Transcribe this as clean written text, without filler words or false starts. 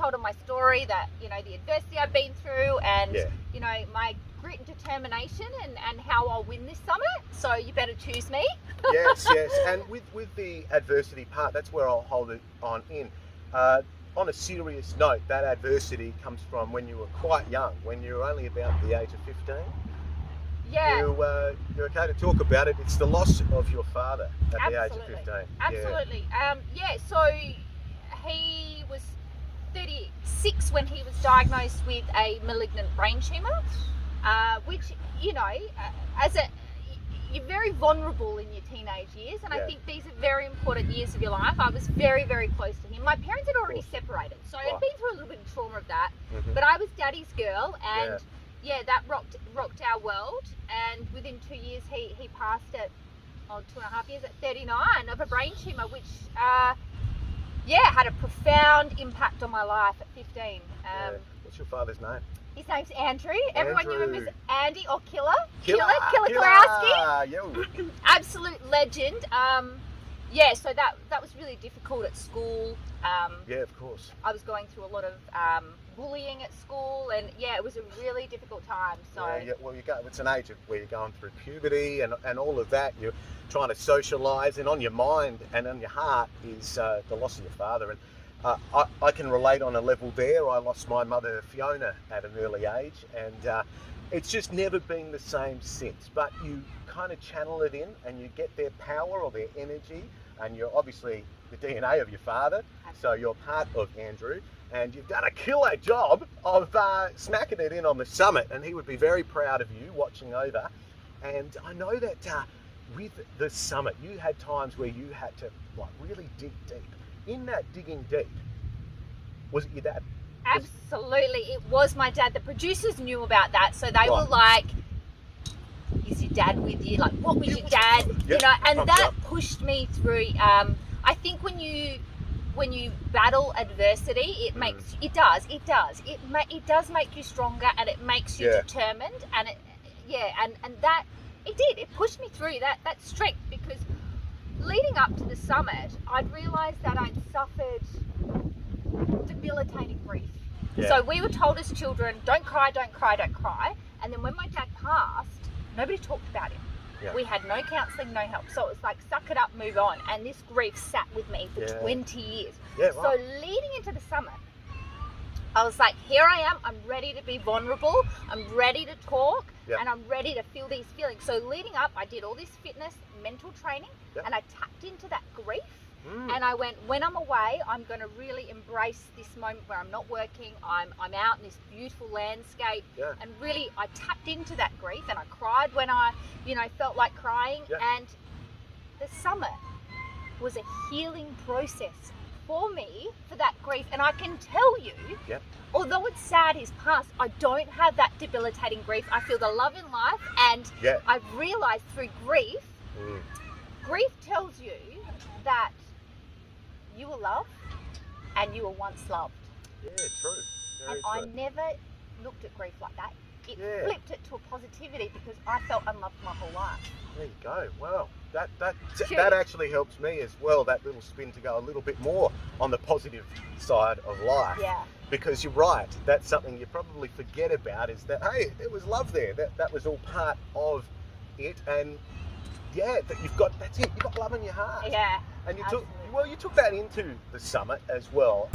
told him my story, that, you know, the adversity I've been through, and, Yeah. you know, my grit and determination, and how I'll win this summit. So you better choose me. Yes. And with the adversity part, that's where I'll hold it on in. On a serious note, that adversity comes from when you were quite young, when you were only about the age of 15. Yeah. You're okay to talk about it. It's the loss of your father at the age of 15. Absolutely. So he was 36 when he was diagnosed with a malignant brain tumour, which, you know, you're very vulnerable in your teenage years, and I think these are very important years of your life. I was very, very close to him. My parents had already separated, so I'd been through a little bit of trauma of that, but I was daddy's girl, and that rocked our world. And within 2 years, he passed at 2.5 years, at 39, of a brain tumour, which had a profound impact on my life at 15. What's your father's name? His name's Andrew. Everyone knew him as Andy or Killer Kilowsky. Kilowsky. Absolute legend. So that was really difficult at school. Of course. I was going through a lot of bullying at school, and it was a really difficult time. So well, it's an age where you're going through puberty and all of that. You're trying to socialise, and on your mind and on your heart is the loss of your father. And I can relate on a level there. I lost my mother Fiona at an early age, and it's just never been the same since. But you kind of channel it in, and you get their power or their energy, and you're obviously the DNA of your father, so you're part of Andrew, and you've done a killer job of smacking it in on the summit, and he would be very proud of you watching over. And I know that with the summit, you had times where you had to really dig deep. In that digging deep, was it your dad? Absolutely, it was my dad. The producers knew about that, so they were like, "Is your dad with you? Like, what was your dad?" You know, and that pushed me through. I think when you battle adversity, it does make you stronger, and it makes you determined, and it pushed me through that strength, because leading up to the summit, I'd realised that I'd suffered debilitating grief. So we were told as children, don't cry, don't cry, don't cry. And then when my dad passed, nobody talked about him. We had no counselling, no help. So it was like, suck it up, move on. And this grief sat with me for 20 years. So leading into the summit, I was like, here I am, I'm ready to be vulnerable, I'm ready to talk, and I'm ready to feel these feelings. So leading up, I did all this fitness, mental training, and I tapped into that grief. And I went, when I'm away, I'm going to really embrace this moment where I'm not working, I'm out in this beautiful landscape, and really I tapped into that grief, and I cried when I, felt like crying. And the summit was a healing process for me, for that grief. And I can tell you, although it's sad he's passed, I don't have that debilitating grief. I feel the love in life, and I've realised through grief, grief tells you that you were loved and you were once loved. Yeah, true. Very and true. I never looked at grief like that. It flipped it to a positivity, because I felt unloved my whole life. There you go. Well, that actually helps me as well, that little spin, to go a little bit more on the positive side of life. Because you're right, that's something you probably forget about, is that, hey, there was love there. That was all part of it. And you've got love in your heart. Yeah. And you took that into the summit as well.